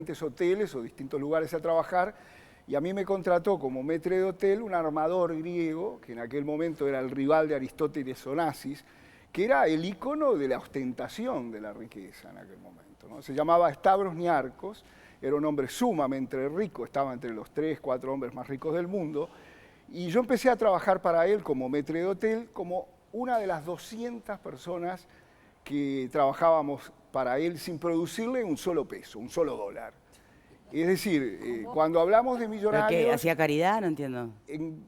diferentes hoteles o distintos lugares a trabajar, y a mí me contrató como maître d'hôtel un armador griego, que en aquel momento era el rival de Aristóteles Onassis, que era el icono de la ostentación de la riqueza en aquel momento, ¿no? Se llamaba Stavros Niarcos, era un hombre sumamente rico, estaba entre los 3, 4 hombres más ricos del mundo, y yo empecé a trabajar para él como maître d'hôtel, como una de las 200 personas que trabajábamos para él sin producirle un solo peso, un solo dólar. Es decir, cuando hablamos de millonarios... ¿Pero qué? ¿Hacía caridad? No entiendo. En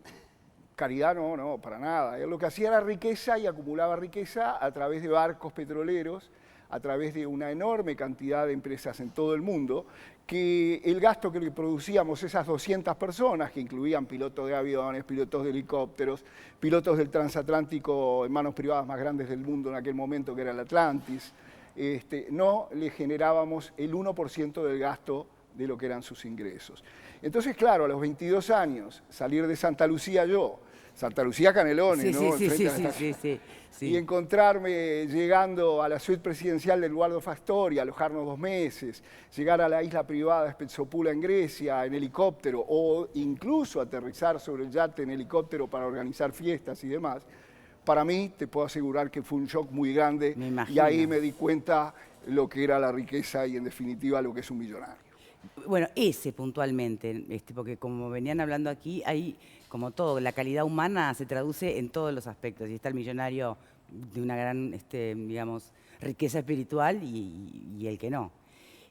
caridad no, para nada. Él lo que hacía era riqueza y acumulaba riqueza a través de barcos petroleros, a través de una enorme cantidad de empresas en todo el mundo, que el gasto que le producíamos esas 200 personas, que incluían pilotos de aviones, pilotos de helicópteros, pilotos del transatlántico en manos privadas más grandes del mundo en aquel momento, que era el Atlantis, no le generábamos el 1% del gasto de lo que eran sus ingresos. Entonces, claro, a los 22 años, salir de Santa Lucía Santa Lucía Canelones, ¿no? Sí. Y encontrarme llegando a la suite presidencial del Waldorf Astoria, alojarnos 2 meses, llegar a la isla privada Spetsopoula en Grecia en helicóptero, o incluso aterrizar sobre el yate en helicóptero para organizar fiestas y demás, para mí te puedo asegurar que fue un shock muy grande, y ahí me di cuenta lo que era la riqueza y en definitiva lo que es un millonario. Bueno, ese puntualmente, porque como venían hablando aquí, hay como todo, la calidad humana se traduce en todos los aspectos, y está el millonario de una gran, digamos, riqueza espiritual y el que no.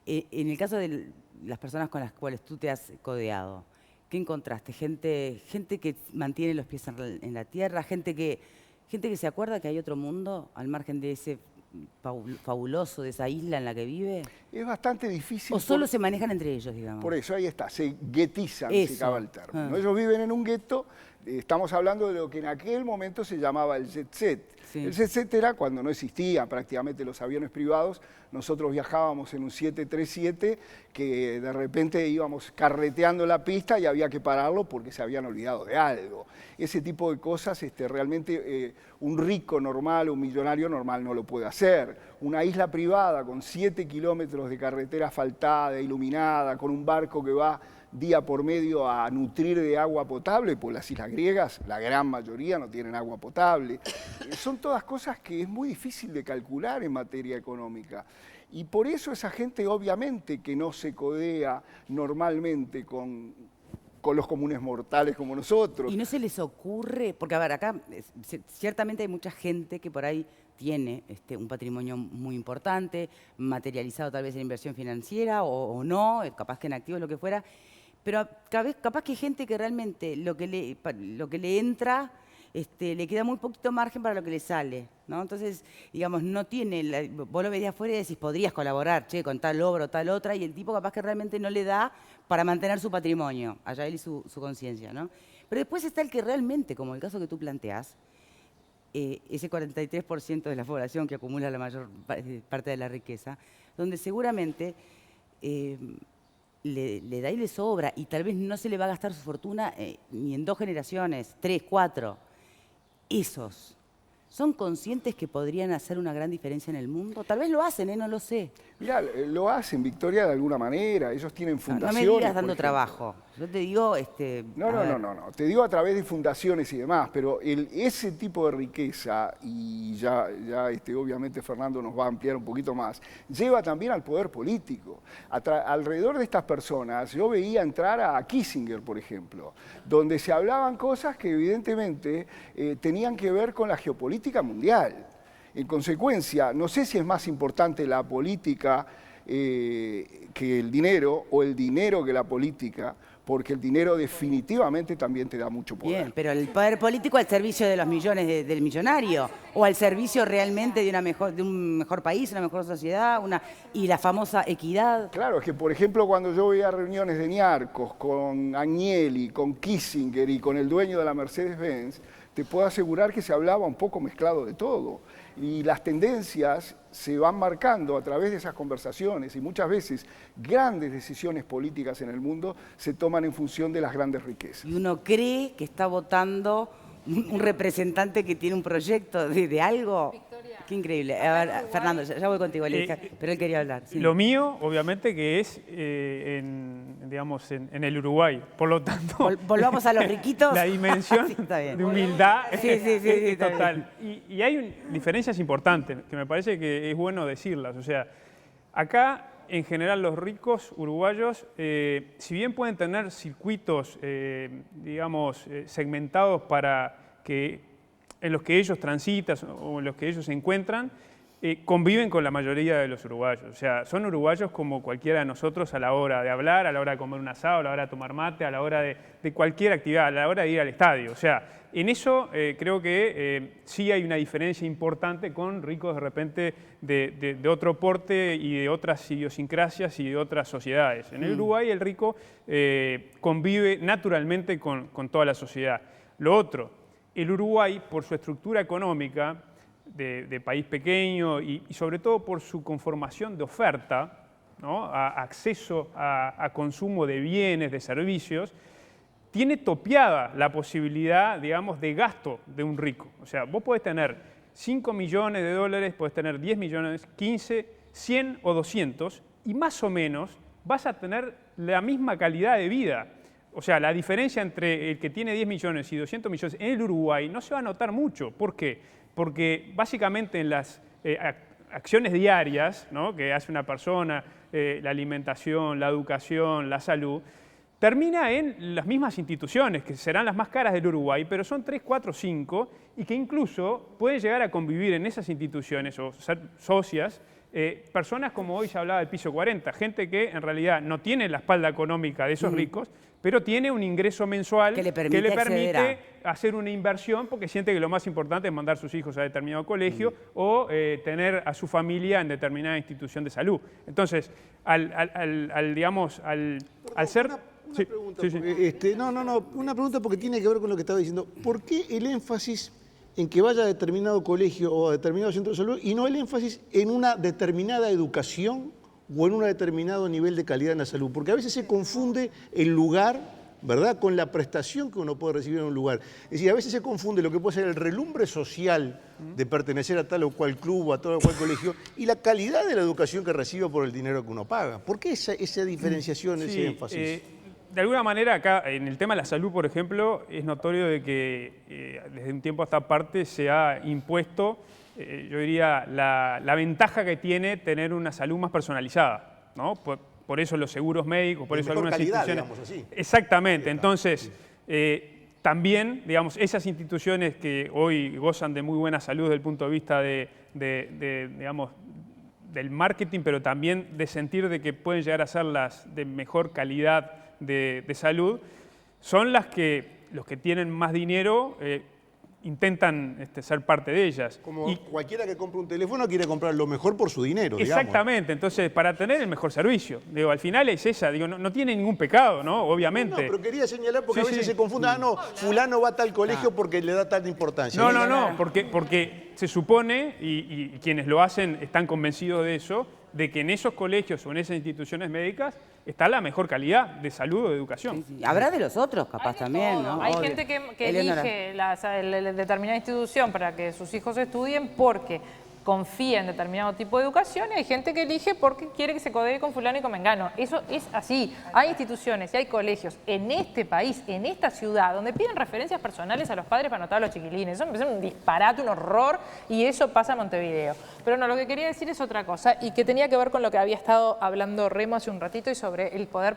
En el caso de las personas con las cuales tú te has codeado, ¿qué encontraste? Gente que mantiene los pies en la tierra, gente que se acuerda que hay otro mundo al margen de ese fabuloso, de esa isla en la que vive. Es bastante difícil. ¿O solo se manejan entre ellos, digamos? Por eso, ahí está, se guetizan, se acaba el término. Ellos viven en un gueto, estamos hablando de lo que en aquel momento se llamaba el jet set. Sí. El jet set era cuando no existían prácticamente los aviones privados, nosotros viajábamos en un 737 que de repente íbamos carreteando la pista y había que pararlo porque se habían olvidado de algo. Ese tipo de cosas realmente un rico normal, un millonario normal no lo puede hacer. Una isla privada con 7 kilómetros de carretera asfaltada, iluminada, con un barco que va día por medio a nutrir de agua potable, pues las islas griegas, la gran mayoría no tienen agua potable. Son todas cosas que es muy difícil de calcular en materia económica. Y por eso esa gente obviamente que no se codea normalmente con los comunes mortales como nosotros. ¿Y no se les ocurre? Porque a ver, acá ciertamente hay mucha gente que por ahí tiene un patrimonio muy importante, materializado tal vez en inversión financiera o no, capaz que en activos, lo que fuera, pero capaz que hay gente que realmente lo que le entra le queda muy poquito margen para lo que le sale, ¿no? Entonces, digamos, no tiene, vos lo ves de afuera y decís, podrías colaborar, che, con tal obra o tal otra, y el tipo capaz que realmente no le da para mantener su patrimonio, allá él y su conciencia, ¿no? Pero después está el que realmente, como el caso que tú planteás, ese 43% de la población que acumula la mayor parte de la riqueza, donde seguramente le da y le sobra, y tal vez no se le va a gastar su fortuna ni en 2 generaciones, 3, 4. Esos, ¿son conscientes que podrían hacer una gran diferencia en el mundo? Tal vez lo hacen, no lo sé. Mirá, lo hacen, Victoria, de alguna manera. Ellos tienen fundaciones. No me digas dando trabajo. Yo te digo... No. Te digo a través de fundaciones y demás, pero ese tipo de riqueza, y ya obviamente Fernando nos va a ampliar un poquito más, lleva también al poder político. Alrededor de estas personas, yo veía entrar a Kissinger, por ejemplo, donde se hablaban cosas que evidentemente tenían que ver con la geopolítica mundial. En consecuencia, no sé si es más importante la política que el dinero, o el dinero que la política, porque el dinero definitivamente también te da mucho poder. Bien, pero el poder político al servicio de los millones del millonario, o al servicio realmente de un mejor país, una mejor sociedad, y la famosa equidad. Claro, es que por ejemplo cuando yo veía reuniones de Niarcos con Agnelli, con Kissinger y con el dueño de la Mercedes-Benz, te puedo asegurar que se hablaba un poco mezclado de todo. Y las tendencias se van marcando a través de esas conversaciones, y muchas veces grandes decisiones políticas en el mundo se toman en función de las grandes riquezas. Y uno cree que está votando un representante que tiene un proyecto de algo. Victoria. Qué increíble. A ver, Fernando, ya voy contigo, pero él quería hablar. Sí. Lo mío, obviamente, que es digamos, en el Uruguay. Por lo tanto... Volvamos a los riquitos. La dimensión sí, de humildad es total. Y hay diferencias importantes que me parece que es bueno decirlas. O sea, acá, en general, los ricos uruguayos, si bien pueden tener circuitos, digamos, segmentados en los que ellos transitan o en los que ellos se encuentran, conviven con la mayoría de los uruguayos. O sea, son uruguayos como cualquiera de nosotros a la hora de hablar, a la hora de comer un asado, a la hora de tomar mate, a la hora de cualquier actividad, a la hora de ir al estadio. O sea, en eso creo que sí hay una diferencia importante con ricos de repente de otro porte y de otras idiosincrasias y de otras sociedades. En el Uruguay el rico convive naturalmente con toda la sociedad. Lo otro, el Uruguay, por su estructura económica, de país pequeño y sobre todo por su conformación de oferta, ¿no? Acceso a consumo de bienes, de servicios, tiene topeada la posibilidad, digamos, de gasto de un rico. O sea, vos podés tener 5 millones de dólares, podés tener 10 millones, 15, 100 o 200 y más o menos vas a tener la misma calidad de vida. O sea, la diferencia entre el que tiene 10 millones y 200 millones en el Uruguay no se va a notar mucho. ¿Por qué? Porque básicamente en las acciones diarias, ¿no?, que hace una persona, la alimentación, la educación, la salud, termina en las mismas instituciones, que serán las más caras del Uruguay, pero son 3, 4, 5, y que incluso pueden llegar a convivir en esas instituciones o ser socias, personas como hoy se hablaba del piso 40, gente que en realidad no tiene la espalda económica de esos ricos, pero tiene un ingreso mensual que le permite hacer una inversión porque siente que lo más importante es mandar a sus hijos a determinado colegio o tener a su familia en determinada institución de salud. Entonces, al ser... Una pregunta, una pregunta porque tiene que ver con lo que estaba diciendo. ¿Por qué el énfasis en que vaya a determinado colegio o a determinado centro de salud y no el énfasis en una determinada educación o en un determinado nivel de calidad en la salud? Porque a veces se confunde el lugar, ¿verdad?, con la prestación que uno puede recibir en un lugar. Es decir, a veces se confunde lo que puede ser el relumbre social de pertenecer a tal o cual club o a tal o cual colegio y la calidad de la educación que recibe por el dinero que uno paga. ¿Por qué esa diferenciación, ese énfasis? De alguna manera acá, en el tema de la salud, por ejemplo, es notorio de que desde un tiempo a esta parte se ha impuesto, yo diría, la ventaja que tiene tener una salud más personalizada, ¿no? Por eso los seguros médicos, por eso algunas instituciones... Digamos así. Exactamente. Entonces, también, digamos, esas instituciones que hoy gozan de muy buena salud desde el punto de vista digamos, del marketing, pero también de sentir de que pueden llegar a ser las de mejor calidad de salud, son los que tienen más dinero intentan ser parte de ellas. Como cualquiera que compre un teléfono quiere comprar lo mejor por su dinero, exactamente, digamos. Entonces, para tener el mejor servicio. Digo, al final es esa, digo, no tiene ningún pecado, ¿no? Obviamente. No, pero quería señalar porque a veces se confunde, fulano va a tal colegio porque le da tanta importancia. No, porque se supone, y quienes lo hacen están convencidos de eso, de que en esos colegios o en esas instituciones médicas está la mejor calidad de salud o de educación. Sí. Habrá de los otros, capaz también, ¿no? Hay gente que elige la determinada institución para que sus hijos estudien porque confía en determinado tipo de educación y hay gente que elige porque quiere que se codee con fulano y con mengano. Eso es así. Hay instituciones y hay colegios en este país, en esta ciudad, donde piden referencias personales a los padres para anotar a los chiquilines. Eso me parece un disparate, un horror, y eso pasa en Montevideo. Pero no, lo que quería decir es otra cosa y que tenía que ver con lo que había estado hablando Remo hace un ratito y sobre el poder,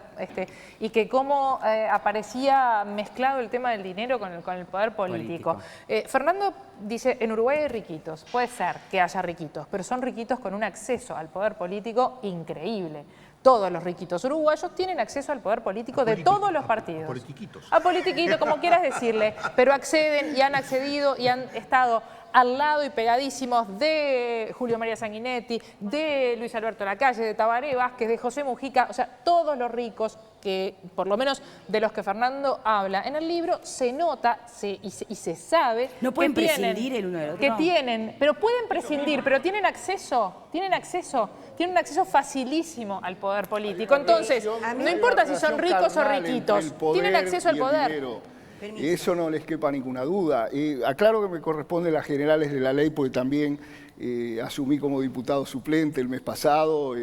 y que cómo aparecía mezclado el tema del dinero con el poder político. Fernando dice, en Uruguay hay riquitos. Puede ser que haya riquitos, pero son riquitos con un acceso al poder político increíble. Todos los riquitos uruguayos tienen acceso al poder político de todos los partidos. A politiquitos. A politiquitos, como quieras decirle, pero acceden y han accedido y han estado al lado y pegadísimos de Julio María Sanguinetti, de Luis Alberto Lacalle, de Tabaré Vázquez, de José Mujica, o sea, todos los ricos que, por lo menos de los que Fernando habla en el libro, se nota y se sabe no pueden que prescindir el uno del otro. Que tienen, pero pueden prescindir, pero tienen un acceso facilísimo al poder político. Entonces, no importa si son ricos o riquitos, tienen acceso al poder. Eso no les quepa ninguna duda. Aclaro que me corresponde las generales de la ley, porque también asumí como diputado suplente el mes pasado.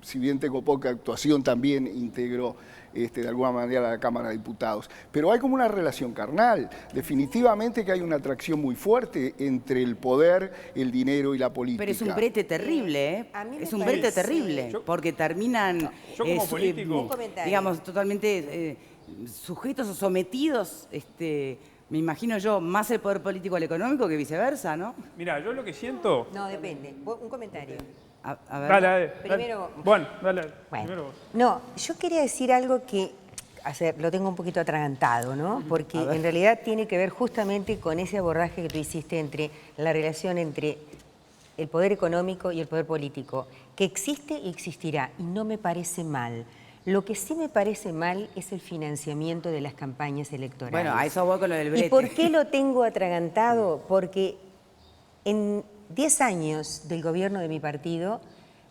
Si bien tengo poca actuación, también integro de alguna manera a la Cámara de Diputados. Pero hay como una relación carnal. Definitivamente que hay una atracción muy fuerte entre el poder, el dinero y la política. Pero es un brete terrible, ¿eh? Es un brete terrible, porque terminan, yo como político, digamos, totalmente sujetos o sometidos, me imagino yo, más el poder político al económico que viceversa, ¿no? Mira, yo lo que siento... No, depende. Un comentario. A ver. Dale. Primero... Bueno, dale. Bueno, Primero vos. no, yo quería decir algo que lo tengo un poquito atragantado, ¿no? Porque en realidad tiene que ver justamente con ese abordaje que tú hiciste entre la relación entre el poder económico y el poder político, que existe y existirá, y no me parece mal. Lo que sí me parece mal es el financiamiento de las campañas electorales. Bueno, a eso voy con lo del brete. ¿Y por qué lo tengo atragantado? Porque en 10 años del gobierno de mi partido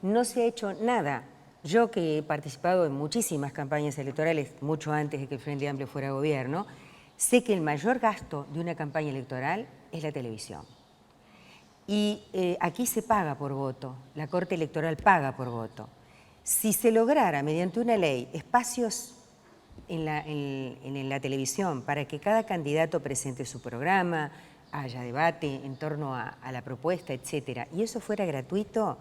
no se ha hecho nada. Yo que he participado en muchísimas campañas electorales, mucho antes de que el Frente Amplio fuera gobierno, sé que el mayor gasto de una campaña electoral es la televisión. Y aquí se paga por voto, la Corte Electoral paga por voto. Si se lograra mediante una ley espacios en la televisión para que cada candidato presente su programa, haya debate en torno a la propuesta, etcétera, y eso fuera gratuito,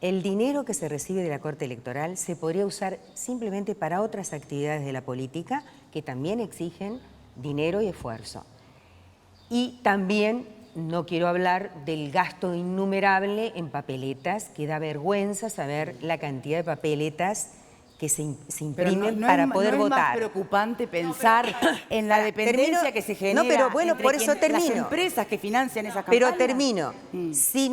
el dinero que se recibe de la Corte Electoral se podría usar simplemente para otras actividades de la política que también exigen dinero y esfuerzo. Y también no quiero hablar del gasto innumerable en papeletas, que da vergüenza saber la cantidad de papeletas que se imprimen para poder votar. ¿No es más preocupante pensar en la dependencia que se genera? No, pero bueno, entre por eso termino. Las empresas que financian esas campañas. Pero termino. Si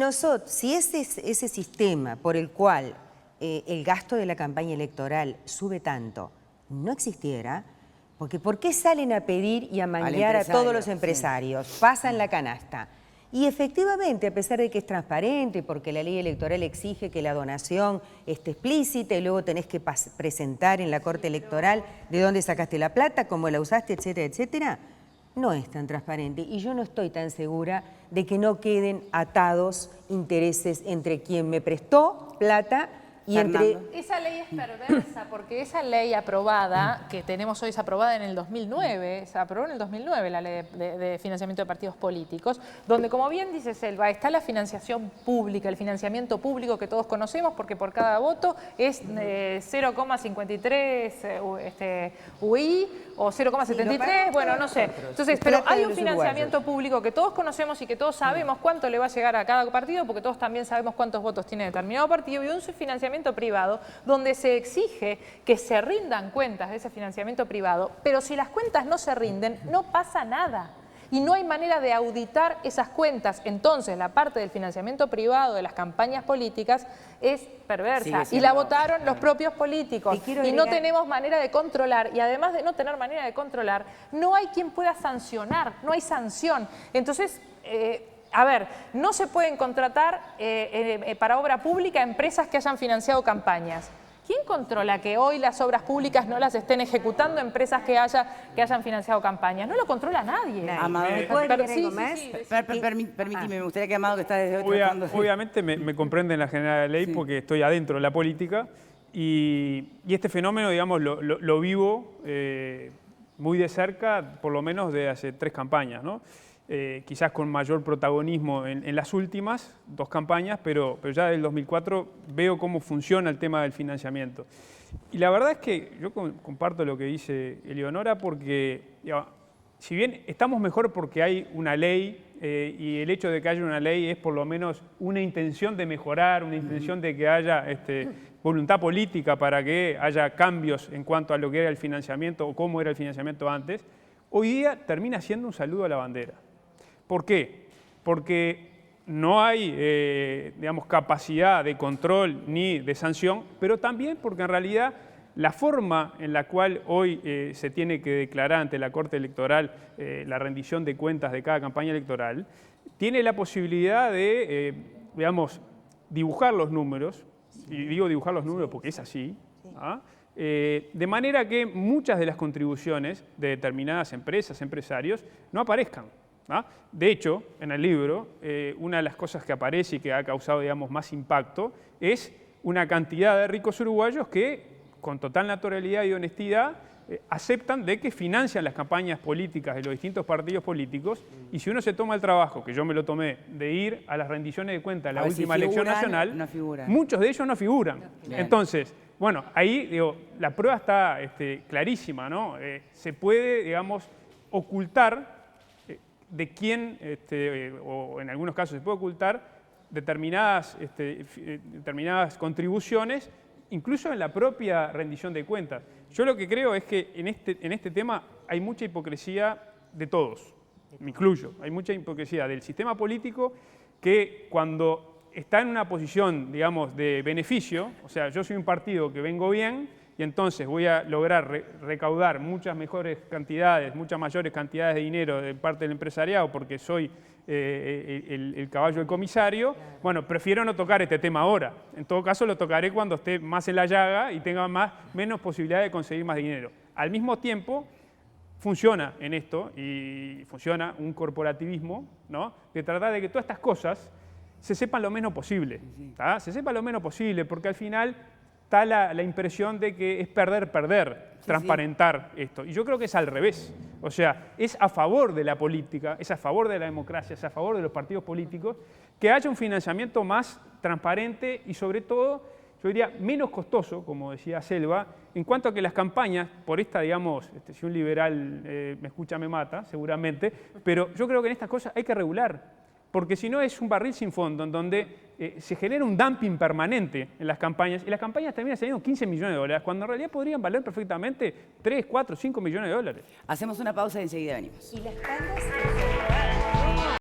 ese sistema por el cual el gasto de la campaña electoral sube tanto no existiera, porque ¿por qué salen a pedir y a manguear a todos los empresarios? Sí. Pasan la canasta. Y efectivamente, a pesar de que es transparente, porque la ley electoral exige que la donación esté explícita y luego tenés que presentar en la Corte Electoral de dónde sacaste la plata, cómo la usaste, etcétera, etcétera, no es tan transparente. Y yo no estoy tan segura de que no queden atados intereses entre quien me prestó plata y entre... Esa ley es perversa porque esa ley aprobada, que tenemos hoy, es aprobada en el 2009, se aprobó en el 2009 la ley de financiamiento de partidos políticos, donde, como bien dice Selva, está la financiación pública, el financiamiento público que todos conocemos, porque por cada voto es 0,53 UI o 0,73, bueno, no sé. Entonces, pero hay un financiamiento público que todos conocemos y que todos sabemos cuánto le va a llegar a cada partido, porque todos también sabemos cuántos votos tiene determinado partido, y un financiamiento privado donde se exige que se rindan cuentas de ese financiamiento privado, pero si las cuentas no se rinden, no pasa nada. Y no hay manera de auditar esas cuentas. Entonces, la parte del financiamiento privado de las campañas políticas es perversa. Y la votaron los propios políticos. Y no tenemos manera de controlar. Y además de no tener manera de controlar, no hay quien pueda sancionar. No hay sanción. Entonces... a ver, no se pueden contratar para obra pública empresas que hayan financiado campañas. ¿Quién controla que hoy las obras públicas no las estén ejecutando empresas que hayan financiado campañas? No lo controla nadie. Amado, ¿puedo decir algo más? Permíteme, me gustaría que Amado, que está desde hoy tratando de... Obviamente me comprenden la general ley porque estoy adentro de la política y este fenómeno, digamos, lo vivo muy de cerca, por lo menos de hace 3 campañas, ¿no? Quizás con mayor protagonismo en las últimas 2 campañas, pero ya del 2004 veo cómo funciona el tema del financiamiento. Y la verdad es que yo comparto lo que dice Eleonora, porque digamos, si bien estamos mejor porque hay una ley, y el hecho de que haya una ley es por lo menos una intención de mejorar, una intención de que haya voluntad política para que haya cambios en cuanto a lo que era el financiamiento o cómo era el financiamiento antes, hoy día termina siendo un saludo a la bandera. ¿Por qué? Porque no hay, digamos, capacidad de control ni de sanción, pero también porque en realidad la forma en la cual hoy se tiene que declarar ante la Corte Electoral la rendición de cuentas de cada campaña electoral, tiene la posibilidad de, digamos, dibujar los números, y digo dibujar los números porque es así, ¿ah? De manera que muchas de las contribuciones de determinadas empresas, empresarios, no aparezcan. ¿Ah? De hecho, en el libro, una de las cosas que aparece y que ha causado, digamos, más impacto es una cantidad de ricos uruguayos que, con total naturalidad y honestidad, aceptan de que financian las campañas políticas de los distintos partidos políticos, y si uno se toma el trabajo, que yo me lo tomé, de ir a las rendiciones de cuentas de la última elección nacional, muchos de ellos no figuran. Entonces, bueno, ahí digo, la prueba está clarísima, ¿no? Se puede, digamos, ocultar de quién, o en algunos casos se puede ocultar determinadas contribuciones, incluso en la propia rendición de cuentas. Yo lo que creo es que en este tema hay mucha hipocresía de todos, me incluyo. Hay mucha hipocresía del sistema político que cuando está en una posición, digamos, de beneficio, o sea, yo soy un partido que vengo bien y entonces voy a lograr recaudar muchas mayores cantidades de dinero de parte del empresariado porque soy el caballo del comisario, bueno, prefiero no tocar este tema ahora. En todo caso lo tocaré cuando esté más en la llaga y tenga menos posibilidad de conseguir más dinero. Al mismo tiempo, funciona en esto, y funciona un corporativismo, ¿no?, de tratar de que todas estas cosas se sepan lo menos posible. ¿Tá? Se sepa lo menos posible, porque al final está la impresión de que es perder, transparentar esto. Y yo creo que es al revés. O sea, es a favor de la política, es a favor de la democracia, es a favor de los partidos políticos, que haya un financiamiento más transparente y, sobre todo, yo diría, menos costoso, como decía Selva, en cuanto a que las campañas, por esta, digamos, si un liberal me escucha me mata, seguramente, pero yo creo que en estas cosas hay que regular, porque si no es un barril sin fondo, en donde se genera un dumping permanente en las campañas, y las campañas terminan saliendo 15 millones de dólares, cuando en realidad podrían valer perfectamente 3, 4, 5 millones de dólares. Hacemos una pausa y enseguida venimos. Y las tandas